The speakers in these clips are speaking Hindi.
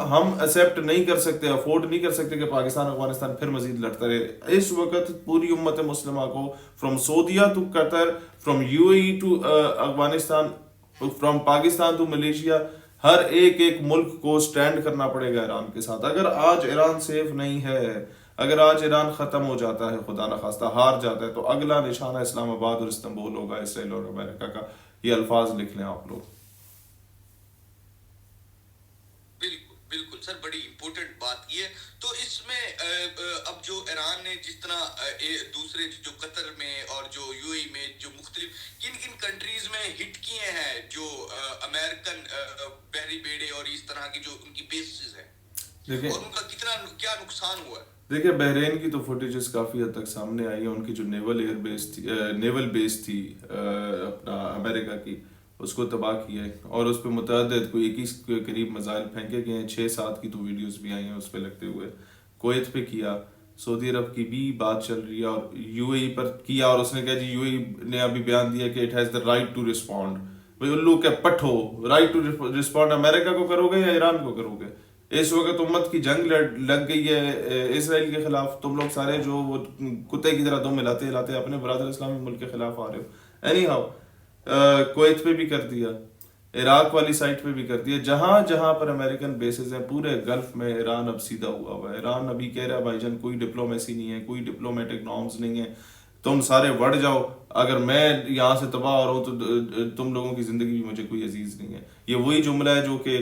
हम एक्सेप्ट नहीं कर सकते, अफोर्ड नहीं कर सकते कि पाकिस्तान अफगानिस्तान फिर मजीद लड़ता रहे। इस वक्त पूरी उम्मत मुस्लिमा को, फ्रॉम सऊदीया to Qatar, from UAE to Afghanistan, from Pakistan to Malaysia, हर एक एक मुल्क को स्टैंड करना पड़ेगा ईरान के साथ। अगर आज ईरान सेफ नहीं है, अगर आज ईरान खत्म हो जाता है, खुदा न खास्ता हार जाता है, तो अगला निशाना इस्लामाबाद और इस्तांबुल होगा, इसराइल और अमेरिका का। ये अल्फाज लिख लें आप लोग। बिल्कुल बिल्कुल सर, बड़ी इंपॉर्टेंट बात की है। तो इसमें अब जो ईरान ने जिस तरह दूसरे जो कतर में और जो यूएई में जो मुख्तलिफ किन किन कंट्रीज में हिट किए हैं जो अमेरिकन बहरी बेड़े और इस तरह की जो उनकी बेसिस है, देखिए और उनका कितना क्या नुकसान हुआ है। देखिए बहरीन की तो फुटेजेस काफ़ी हद तक सामने आई है। उनकी जो नेवल एयर बेस थी, नेवल बेस थी अपना अमेरिका की, उसको तबाह किया है, और उस पर मुतअद्दिद कोई 21 के करीब मिसाइल फेंके गए हैं। 6-7 की तो वीडियोस भी आई हैं उस पर लगते हुए। कुवैत पे किया, सऊदी अरब की भी बात चल रही है, और यूएई पर किया, और उसने कहा जी यूएई ने अभी बयान दिया कि it has the right to respond. भाई उल्लू के पट्ठो, राइट टू रिस्पॉन्ड अमेरिका को करोगे या ईरान को करोगे? इस वक्त उम्मत की जंग लग गई है इसराइल के खिलाफ। तुम लोग सारे जो वो कुत्ते की तरह दम मिलाते हिलाते अपने बरादर इस्लामी मुल्क के खिलाफ आ रहे हो। एनी हाउ, कुवैत पे भी कर दिया, इराक वाली साइड पे भी कर दिया, जहां जहां पर अमेरिकन बेसेस हैं पूरे गल्फ में ईरान अब सीधा हुआ है। ईरान अभी कह रहा है भाईजान कोई डिप्लोमेसी नहीं है, कोई डिप्लोमेटिक नॉर्म्स नहीं है, तुम सारे बढ़ जाओ, अगर मैं यहाँ से तबाह हो रहा हूँ तो तुम लोगों की जिंदगी भी मुझे कोई अजीज नहीं है। ये वही जुमला है जो कि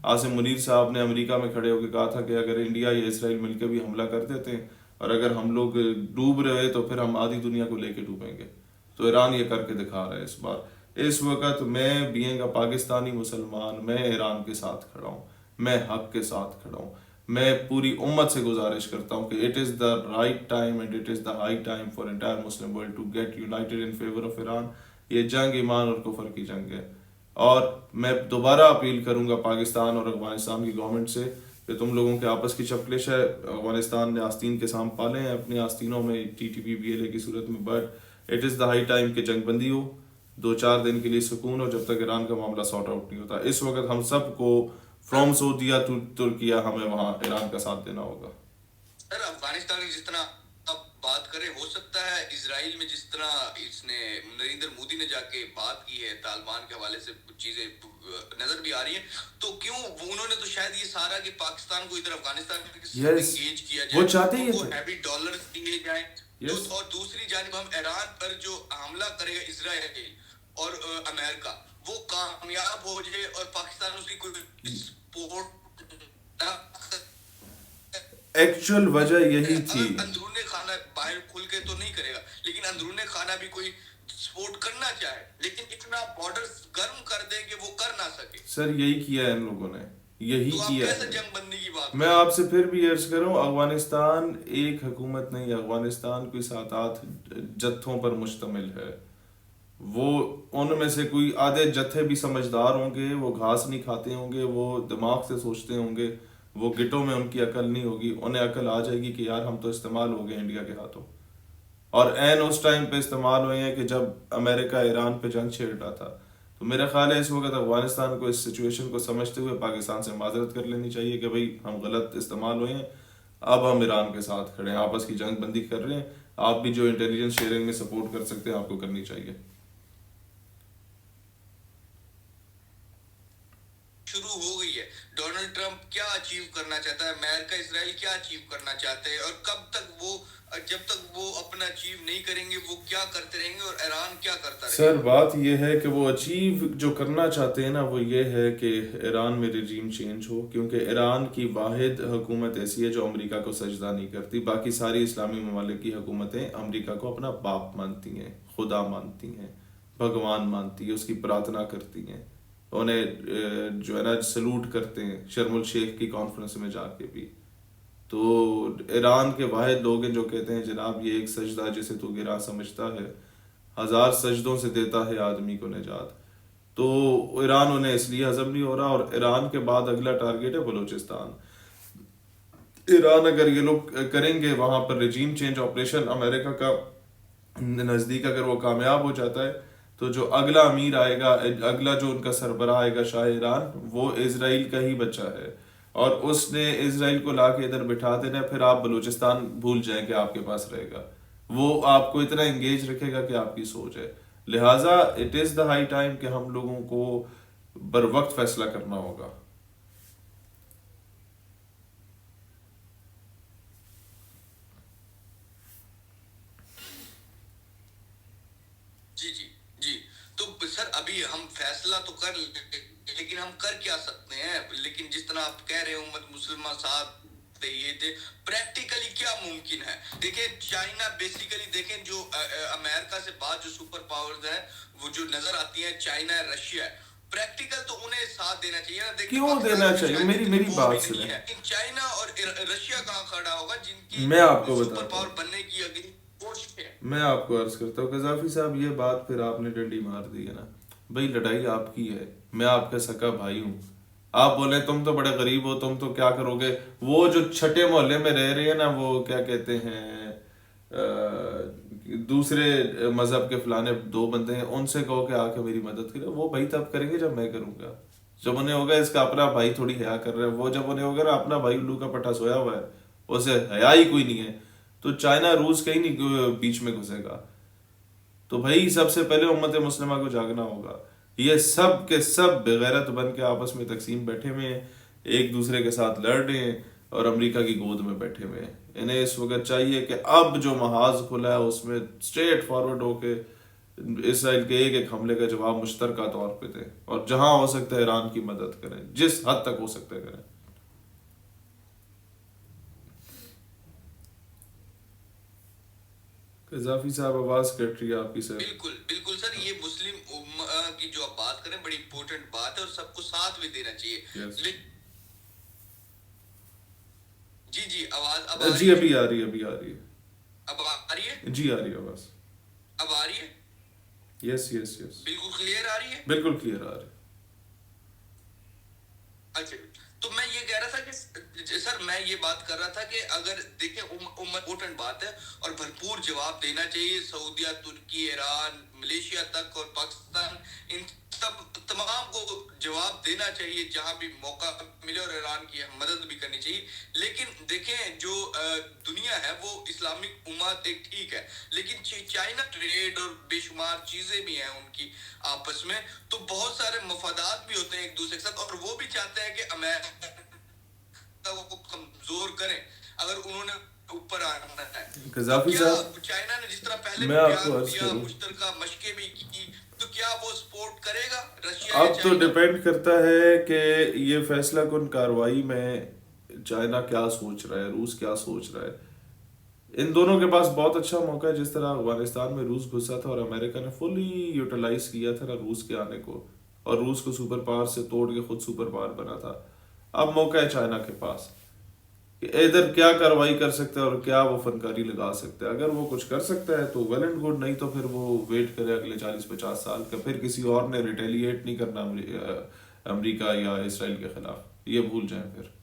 आसिम मुनीर साहब ने अमेरिका में खड़े होकर कहा था कि अगर इंडिया या इसराइल मिलकर भी हमला कर देते हैं और अगर हम लोग डूब रहे तो फिर हम आधी दुनिया को लेके डूबेंगे। तो ईरान ये करके दिखा रहा है इस बार। इस वक्त मैं बीइंग अ पाकिस्तानी मुसलमान, मैं ईरान के साथ खड़ा हूँ, मैं हक के साथ खड़ा हूँ। मैं पूरी उम्मत से गुजारिश करता हूँ कि it is the right time and it is the high time for entire Muslim world to get united in favour of Iran. ये जंग ईमान और कुफर की जंग है। और मैं दोबारा अपील करूंगा पाकिस्तान और अफगानिस्तान की गवर्नमेंट से कि तुम लोगों के आपस की चपकलिश है। अफगानिस्तान ने आस्तीन के साम पाले हैं अपने आस्तीनों में टीटीपी बीएलए की सूरत में, but it is the high time कि जंग बंदी हो, 2-4 दिन के लिए सुकून हो, जब तक ईरान का मामला सॉर्ट आउट नहीं होता। इस वक्त हम सबको फ्रॉम सऊदीया टू तुर्किया हमें वहाँ ईरान का साथ देना होगा। सर अफगानिस्तान की जिस तरह अब बात करें, हो सकता है इजराइल में जिस तरह इसने नरेंद्र मोदी ने जाके बात की है तालिबान के हवाले से, कुछ चीजें नजर भी आ रही हैं, तो क्यों उन्होंने तो शायद ये सारा कि पाकिस्तान को इधर अफगानिस्तान के साथ यस, एंगेज किया वो जाए, चाहते ही उनको थे। हैवी डॉलर्स दिए जाए। यस, और दूसरी जानिब हम ईरान पर जो हमला करेगा इजराइल और अमेरिका, वो कामयाब हो जाए और पाकिस्तान उसकी कोई सपोर्ट, एक्चुअल वजह यही थी। अगर अंदरूने खाना बाहर खुल के तो नहीं करेगा, लेकिन अंदरूने खाना भी कोई सपोर्ट करना चाहे, लेकिन इतना बॉर्डर गर्म कर दे कि वो कर ना सके। सर यही किया है इन लोगों ने, यही तो आप किया कैसे है। जंग बंदी की बात मैं कर रहे आपसे फिर भी अर्ज कर रहा हूँ, अफगानिस्तान एक हुकूमत नहीं है, अफगानिस्तान कोई 7-8 जत्थों पर मुश्तमिल है। वो उनमें से कोई आधे जत्थे भी समझदार होंगे, वो घास नहीं खाते होंगे, वो दिमाग से सोचते होंगे, वो गिटों में उनकी अकल नहीं होगी। उन्हें अकल आ जाएगी कि यार हम तो इस्तेमाल हो गए इंडिया के हाथों, और एन उस टाइम पे इस्तेमाल हुए हैं कि जब अमेरिका ईरान पे जंग छेड़ रहा था। तो मेरा ख्याल है इस वक्त अफगानिस्तान को इस सिचुएशन को समझते हुए पाकिस्तान से माजरत कर लेनी चाहिए कि भाई हम गलत इस्तेमाल हुए हैं, अब हम ईरान के साथ खड़े हैं, आपस की जंग बंदी कर रहे हैं। आप भी जो इंटेलिजेंस शेयरिंग में सपोर्ट कर सकते हैं आपको करनी चाहिए। शुरू हो गई है। डोनाल्ड ट्रंप क्या अचीव करना चाहता है, अमेरिका इसराइल क्या अचीव करना चाहते हैं, और कब तक वो, जब तक वो अपना अचीव नहीं करेंगे वो क्या करते रहेंगे और ईरान क्या करता रहेगा। सर बात यह है कि वो अचीव जो करना चाहते हैं ना, वो ये है कि ईरान में रिजीम चेंज हो, क्योंकि ईरान की वाहिद हुकूमत ऐसी है जो अमेरिका को सजदा नहीं करती। बाकी सारी इस्लामी ममालिक की हुकूमतें अमेरिका को अपना बाप मानती हैं, खुदा मानती हैं, भगवान मानती है, उसकी प्रार्थना करती हैं, उन्हें जो है ना सलूट करते हैं शर्मुल शेख की कॉन्फ्रेंस में जाके भी। तो ईरान के वाहिद लोग हैं जो कहते हैं जनाब ये एक सजदा जिसे तू गिरा समझता है, 1000 सजदों से देता है आदमी को निजात। तो ईरान उन्हें इसलिए हजम नहीं हो रहा, और ईरान के बाद अगला टारगेट है बलूचिस्तान। ईरान अगर ये लोग करेंगे वहां पर रिजीम चेंज ऑपरेशन अमेरिका का नज़दीक, अगर वो कामयाब हो जाता है, तो जो अगला अमीर आएगा, अगला जो उनका सरबराह आएगा शाह ईरान, वो इजराइल का ही बच्चा है। और उसने इसराइल को लाके इधर बिठा देना, फिर आप बलूचिस्तान भूल जाएं कि आपके पास रहेगा। वो आपको इतना एंगेज रखेगा कि आपकी सोच है। लिहाजा it is the high time कि हम लोगों को बर वक्त फैसला करना होगा। जी जी जी। तो सर अभी हम फैसला तो कर लेकिन हम कर क्या सकते हैं? लेकिन जिस तरह आप कह रहे हो उम्मत मुसलमान साथ ये थे, प्रैक्टिकली क्या मुमकिन है? देखें चाइना बेसिकली, देखें जो अमेरिका से बाद जो सुपर पावर्स है वो जो नजर आती है, चाइना है, रशिया है, प्रैक्टिकल तो उन्हें साथ देना चाहिए ना। देखिए क्यों देना चाहिए? मेरी मेरी बात सुने। लेकिन चाइना और रशिया कहाँ खड़ा होगा जिनकी मैं आपको सुपर बताता पावर हूँ, बनने की अगली कोशिश है? मैं आपको अर्ज करता हूँ कजाफी साहब, ये बात फिर आपने डंडी मार दी है ना। भाई लड़ाई आपकी है, मैं आपका सका भाई हूँ। आप बोले तुम तो बड़े गरीब हो, तुम तो क्या करोगे? वो जो छठे मोहल्ले में रह रहे हैं ना, वो क्या कहते हैं, दूसरे मजहब के फलाने दो बंदे हैं, उनसे कहो कि आके मेरी मदद करें। वो भाई तब करेंगे जब मैं करूंगा। जब उन्हें होगा इसका अपना भाई थोड़ी हया कर रहा है, वो जब उन्हें होगा ना अपना भाई उल्लू का पट्टा सोया हुआ है, उसे हया ही कोई नहीं है, तो चाइना रूस कहीं नहीं बीच में घुसेगा। तो भाई सबसे पहले उम्मत मुस्लिमा को जागना होगा। ये सब के सब बेगैरत बन के आपस में तकसीम बैठे हुए हैं, एक दूसरे के साथ लड़ रहे हैं और अमेरिका की गोद में बैठे हुए हैं। इन्हें इस वक्त चाहिए कि अब जो महाज खुला है उसमें स्ट्रेट फॉरवर्ड होके इसराइल के एक एक हमले का जवाब मुश्तरका तौर पे दें, और जहां हो सकता है ईरान की मदद करें, जिस हद तक हो सकता है करें। कजाफी साहब आवाज कट रही है आपकी सर। बिल्कुल बिल्कुल सर, ये मुस्लिम उम्मा की जो आप बात करें बड़ी इंपॉर्टेंट बात है और सबको साथ भी देना चाहिए। यस जी जी, आवाज अब आ जी, रही है? अभी आ रही है, अभी आ रही है। अब आ रही है? जी आ रही है आवाज। अब आ रही है? यस यस यस, बिल्कुल क्लियर आ रही है? बिल्कुल क्लियर आ रही है। अच्छा, तो मैं ये कह रहा था कि सर मैं ये बात कर रहा था कि अगर देखें इम्पोर्टेंट बात है और भरपूर जवाब देना चाहिए सऊदीया, तुर्की, ईरान, मलेशिया तक और पाकिस्तान, इन सब तमाम को जवाब देना चाहिए जहां भी मौका मिले, और ईरान की मदद भी करनी चाहिए। लेकिन देखें जो दुनिया है वो इस्लामिक उम्मत एक ठीक है, लेकिन चाइना ट्रेड और बेशुमार चीजें भी हैं उनकी आपस में, तो बहुत सारे मफादात भी होते हैं एक दूसरे के साथ, और वो भी चाहते हैं कि अमेरिका को कमजोर करें अगर उन्होंने ऊपर आना है। कजाफी क्या साहब, चाइना ने जिस तरह पहले मैं आपको अर्ज दिया, करूं, मुश्तरका मशकें भी की, तो क्या वो सपोर्ट करेगा रशिया या अब तो चाइना? डिपेंड करता है कि ये फैसला कुन कार्रवाई में चाइना क्या सोच रहा है, रूस क्या सोच रहा है। इन दोनों के पास बहुत अच्छा मौका है। जिस तरह अफगानिस्तान में रूस घुसा था और अमेरिका ने फुली यूटिलाइज किया था ना रूस के आने को, और रूस को सुपर पावर से तोड़ के खुद सुपर पावर बना था। अब मौका है चाइना के पास कि इधर क्या कार्रवाई कर सकता है और क्या वो फनकारी लगा सकता है। अगर वो कुछ कर सकता है तो वेल एंड गुड, नहीं तो फिर वो वेट करे अगले 40-50 साल का, फिर किसी और ने रिटेलिएट नहीं करना अमेरिका या इसराइल के खिलाफ, ये भूल जाएं फिर।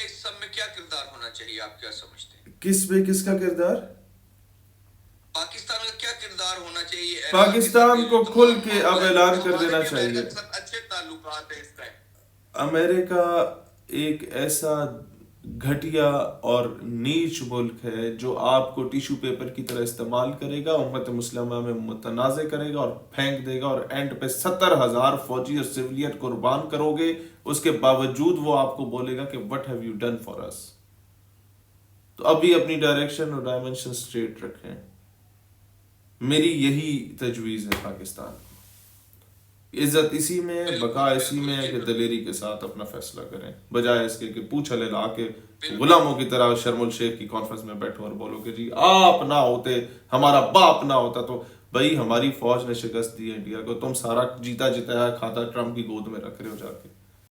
इस सब में क्या किरदार होना चाहिए, आप क्या समझते हैं? किस पे किसका किरदार? पाकिस्तान का क्या किरदार होना चाहिए? पाकिस्तान को खुल के अब ऐलान कर देना हमारे भी चाहिए। अमेरिका के साथ अच्छे ताल्लुकात है इसका। अमेरिका एक ऐसा घटिया और नीच मुल्क है जो आपको टिश्यू पेपर की तरह इस्तेमाल करेगा, उम्मत मुस्लिमा में मुतनाज़े करेगा और फेंक देगा, और एंड पे 70,000 फौजी और सिविलियन कुर्बान करोगे, उसके बावजूद वो आपको बोलेगा कि what have you done for us. तो अभी अपनी डायरेक्शन और डायमेंशन स्ट्रेट रखें। मेरी यही तजवीज़ है पाकिस्तान को। इज्जत इसी में, बका इसी में है कि दलेरी के साथ अपना फैसला करें, बजाय इसके कि पूछ ला के गुलामों की तरह शर्मुल शेख की कॉन्फ्रेंस में बैठो और बोलो कि जी आप ना होते, हमारा बाप ना होता तो। भाई हमारी फौज ने शिकस्त दी है इंडिया को, तुम सारा जीता जिताया खाता ट्रम्प की गोद में रख रहे हो जाके।